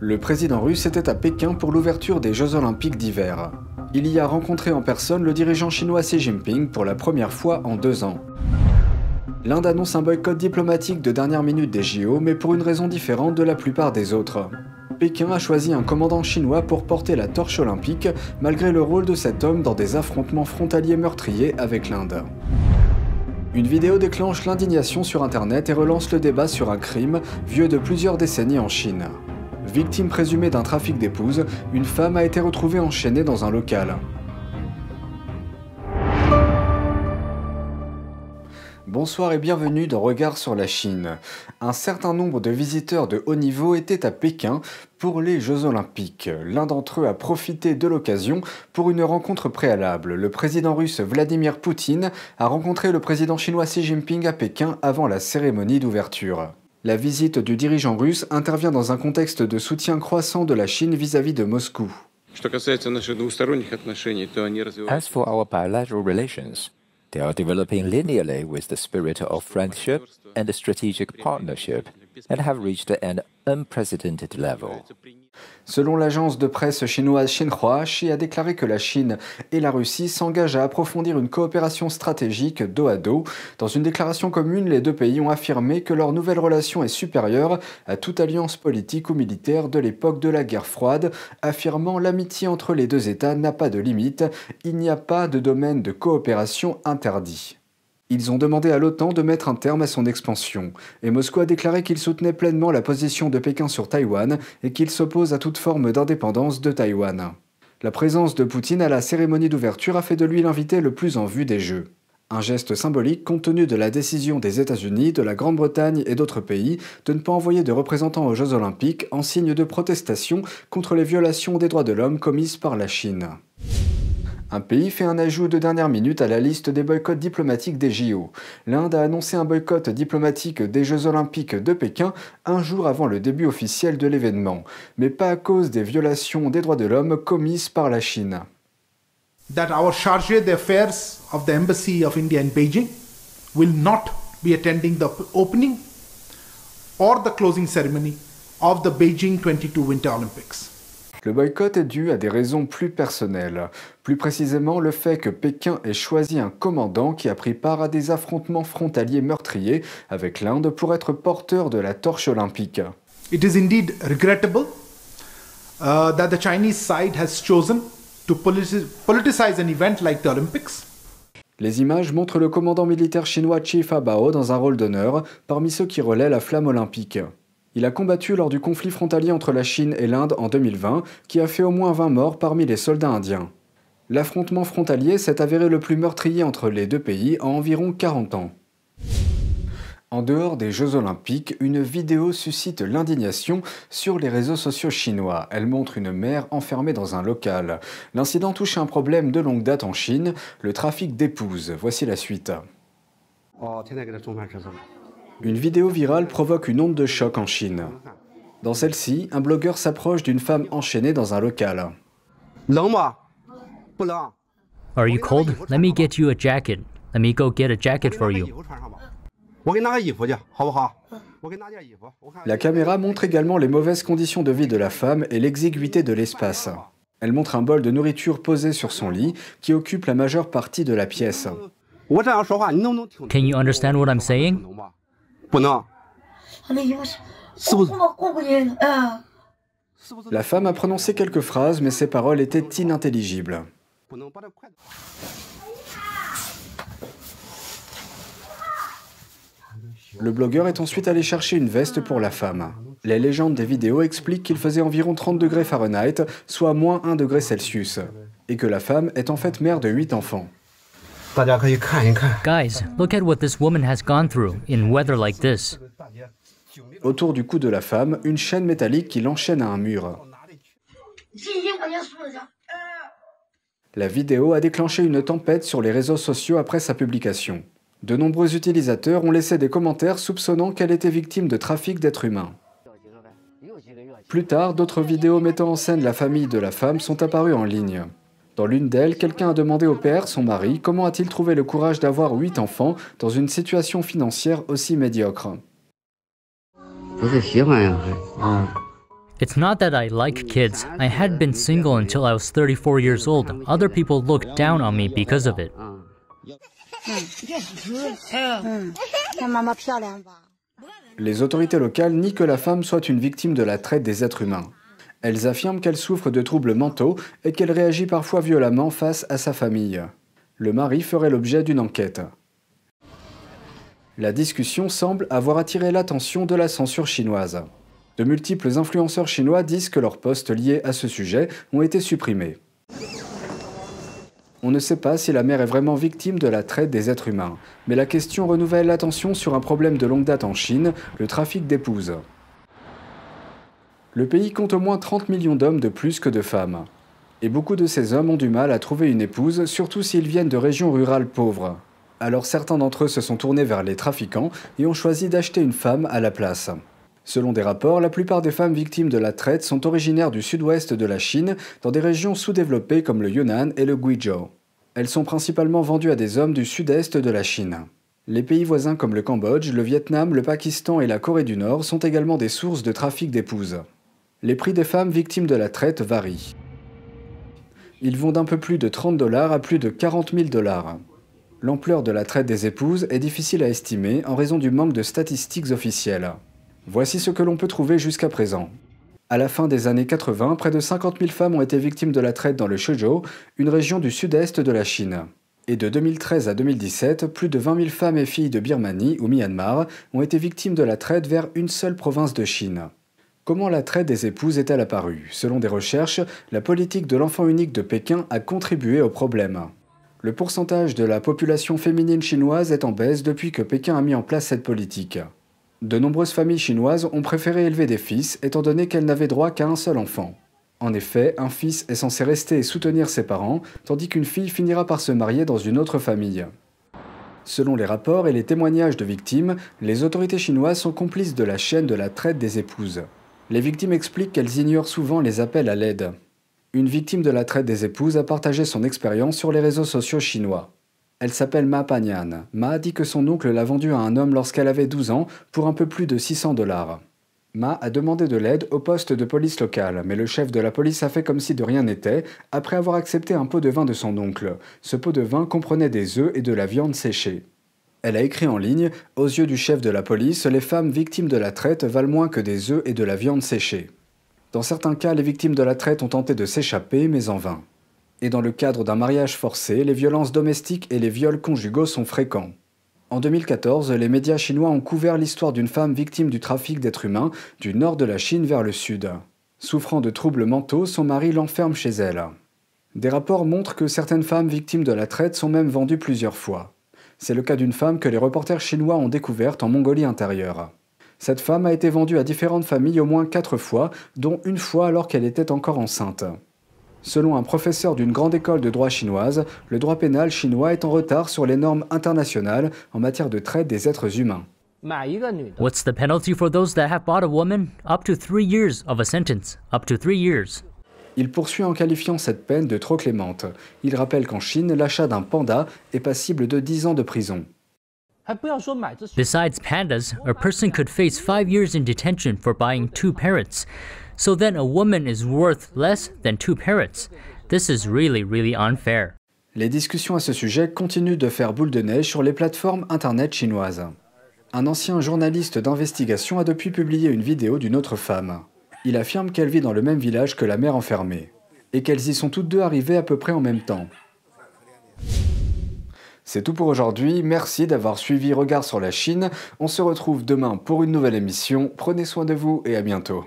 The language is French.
Le président russe était à Pékin pour l'ouverture des Jeux Olympiques d'hiver. Il y a rencontré en personne le dirigeant chinois Xi Jinping pour la première fois en 2 ans. L'Inde annonce un boycott diplomatique de dernière minute des JO, mais pour une raison différente de la plupart des autres. Pékin a choisi un commandant chinois pour porter la torche olympique, malgré le rôle de cet homme dans des affrontements frontaliers meurtriers avec l'Inde. Une vidéo déclenche l'indignation sur Internet et relance le débat sur un crime vieux de plusieurs décennies en Chine. Victime présumée d'un trafic d'épouses, une femme a été retrouvée enchaînée dans un local. Bonsoir et bienvenue dans Regard sur la Chine. Un certain nombre de visiteurs de haut niveau étaient à Pékin pour les Jeux Olympiques. L'un d'entre eux a profité de l'occasion pour une rencontre préalable. Le président russe Vladimir Poutine a rencontré le président chinois Xi Jinping à Pékin avant la cérémonie d'ouverture. La visite du dirigeant russe intervient dans un contexte de soutien croissant de la Chine vis-à-vis de Moscou. As for our bilateral relations, they are developing linearly with the spirit of friendship and strategic partnership and have reached an unprecedented level. Selon l'agence de presse chinoise Xinhua, Xi a déclaré que la Chine et la Russie s'engagent à approfondir une coopération stratégique dos à dos. Dans une déclaration commune, les deux pays ont affirmé que leur nouvelle relation est supérieure à toute alliance politique ou militaire de l'époque de la guerre froide, affirmant l'amitié entre les deux États n'a pas de limite, il n'y a pas de domaine de coopération interdit. Ils ont demandé à l'OTAN de mettre un terme à son expansion, et Moscou a déclaré qu'il soutenait pleinement la position de Pékin sur Taïwan et qu'il s'oppose à toute forme d'indépendance de Taïwan. La présence de Poutine à la cérémonie d'ouverture a fait de lui l'invité le plus en vue des Jeux. Un geste symbolique compte tenu de la décision des États-Unis, de la Grande-Bretagne et d'autres pays de ne pas envoyer de représentants aux Jeux Olympiques en signe de protestation contre les violations des droits de l'homme commises par la Chine. Un pays fait un ajout de dernière minute à la liste des boycotts diplomatiques des JO. L'Inde a annoncé un boycott diplomatique des Jeux Olympiques de Pékin un jour avant le début officiel de l'événement, mais pas à cause des violations des droits de l'homme commises par la Chine. That our chargé d'affaires of the Embassy of India in Beijing will not be attending the opening or the closing ceremony of the Beijing 22 Winter Olympics. Le boycott est dû à des raisons plus personnelles. Plus précisément, le fait que Pékin ait choisi un commandant qui a pris part à des affrontements frontaliers meurtriers avec l'Inde pour être porteur de la torche olympique. It is indeed regrettable that the Chinese side has chosen to politicize an event like the Olympics. Les images montrent le commandant militaire chinois Chi Fabao dans un rôle d'honneur parmi ceux qui relaient la flamme olympique. Il a combattu lors du conflit frontalier entre la Chine et l'Inde en 2020, qui a fait au moins 20 morts parmi les soldats indiens. L'affrontement frontalier s'est avéré le plus meurtrier entre les deux pays en environ 40 ans. En dehors des Jeux Olympiques, une vidéo suscite l'indignation sur les réseaux sociaux chinois. Elle montre une mère enfermée dans un local. L'incident touche un problème de longue date en Chine, le trafic d'épouses. Voici la suite. Une vidéo virale provoque une onde de choc en Chine. Dans celle-ci, un blogueur s'approche d'une femme enchaînée dans un local. Are you cold? Let me get you a jacket. Let me go get a jacket for you. La caméra montre également les mauvaises conditions de vie de la femme et l'exiguïté de l'espace. Elle montre un bol de nourriture posé sur son lit qui occupe la majeure partie de la pièce. Can you understand what I'm saying? La femme a prononcé quelques phrases, mais ses paroles étaient inintelligibles. Le blogueur est ensuite allé chercher une veste pour la femme. Les légendes des vidéos expliquent qu'il faisait environ 30 degrés Fahrenheit, soit moins 1 degré Celsius, et que la femme est en fait mère de 8 enfants. Guys, look at what this woman has gone through in weather like this. Autour du cou de la femme, une chaîne métallique qui l'enchaîne à un mur. La vidéo a déclenché une tempête sur les réseaux sociaux après sa publication. De nombreux utilisateurs ont laissé des commentaires soupçonnant qu'elle était victime de trafic d'êtres humains. Plus tard, d'autres vidéos mettant en scène la famille de la femme sont apparues en ligne. Dans l'une d'elles, quelqu'un a demandé au père, son mari, comment a-t-il trouvé le courage d'avoir 8 enfants dans une situation financière aussi médiocre. It's not that I like kids. I had been single until I was 34 years old. Other people looked down on me because of it. Les autorités locales nient que la femme soit une victime de la traite des êtres humains. Elles affirment qu'elle souffre de troubles mentaux et qu'elle réagit parfois violemment face à sa famille. Le mari ferait l'objet d'une enquête. La discussion semble avoir attiré l'attention de la censure chinoise. De multiples influenceurs chinois disent que leurs posts liés à ce sujet ont été supprimés. On ne sait pas si la mère est vraiment victime de la traite des êtres humains, mais la question renouvelle l'attention sur un problème de longue date en Chine, le trafic d'épouses. Le pays compte au moins 30 millions d'hommes de plus que de femmes. Et beaucoup de ces hommes ont du mal à trouver une épouse, surtout s'ils viennent de régions rurales pauvres. Alors certains d'entre eux se sont tournés vers les trafiquants et ont choisi d'acheter une femme à la place. Selon des rapports, la plupart des femmes victimes de la traite sont originaires du sud-ouest de la Chine, dans des régions sous-développées comme le Yunnan et le Guizhou. Elles sont principalement vendues à des hommes du sud-est de la Chine. Les pays voisins comme le Cambodge, le Vietnam, le Pakistan et la Corée du Nord sont également des sources de trafic d'épouses. Les prix des femmes victimes de la traite varient. Ils vont d'un peu plus de 30 $ à plus de 40 000 $. L'ampleur de la traite des épouses est difficile à estimer en raison du manque de statistiques officielles. Voici ce que l'on peut trouver jusqu'à présent. À la fin des années 80, près de 50 000 femmes ont été victimes de la traite dans le Shenzhou, une région du sud-est de la Chine. Et de 2013 à 2017, plus de 20 000 femmes et filles de Birmanie ou Myanmar ont été victimes de la traite vers une seule province de Chine. Comment la traite des épouses est-elle apparue? Selon des recherches, la politique de l'enfant unique de Pékin a contribué au problème. Le pourcentage de la population féminine chinoise est en baisse depuis que Pékin a mis en place cette politique. De nombreuses familles chinoises ont préféré élever des fils, étant donné qu'elles n'avaient droit qu'à un seul enfant. En effet, un fils est censé rester et soutenir ses parents, tandis qu'une fille finira par se marier dans une autre famille. Selon les rapports et les témoignages de victimes, les autorités chinoises sont complices de la chaîne de la traite des épouses. Les victimes expliquent qu'elles ignorent souvent les appels à l'aide. Une victime de la traite des épouses a partagé son expérience sur les réseaux sociaux chinois. Elle s'appelle Ma Panyan. Ma dit que son oncle l'a vendue à un homme lorsqu'elle avait 12 ans pour un peu plus de 600 $. Ma a demandé de l'aide au poste de police local, mais le chef de la police a fait comme si de rien n'était, après avoir accepté un pot de vin de son oncle. Ce pot de vin comprenait des œufs et de la viande séchée. Elle a écrit en ligne « Aux yeux du chef de la police, les femmes victimes de la traite valent moins que des œufs et de la viande séchée. » Dans certains cas, les victimes de la traite ont tenté de s'échapper, mais en vain. Et dans le cadre d'un mariage forcé, les violences domestiques et les viols conjugaux sont fréquents. En 2014, les médias chinois ont couvert l'histoire d'une femme victime du trafic d'êtres humains du nord de la Chine vers le sud. Souffrant de troubles mentaux, son mari l'enferme chez elle. Des rapports montrent que certaines femmes victimes de la traite sont même vendues plusieurs fois. C'est le cas d'une femme que les reporters chinois ont découverte en Mongolie intérieure. Cette femme a été vendue à différentes familles au moins 4 fois, dont une fois alors qu'elle était encore enceinte. Selon un professeur d'une grande école de droit chinoise, le droit pénal chinois est en retard sur les normes internationales en matière de traite des êtres humains. What's the penalty for those that have bought a woman? Up to 3 years of a sentence. Up to 3 years. Il poursuit en qualifiant cette peine de trop clémente. Il rappelle qu'en Chine, l'achat d'un panda est passible de 10 ans de prison. Besides pandas, a person could face 5 years in detention for buying 2 parrots. So then a woman is worth less than 2 parrots. This is really unfair. Les discussions à ce sujet continuent de faire boule de neige sur les plateformes internet chinoises. Un ancien journaliste d'investigation a depuis publié une vidéo d'une autre femme. Il affirme qu'elle vit dans le même village que la mère enfermée, et qu'elles y sont toutes deux arrivées à peu près en même temps. C'est tout pour aujourd'hui, merci d'avoir suivi Regard sur la Chine. On se retrouve demain pour une nouvelle émission. Prenez soin de vous et à bientôt.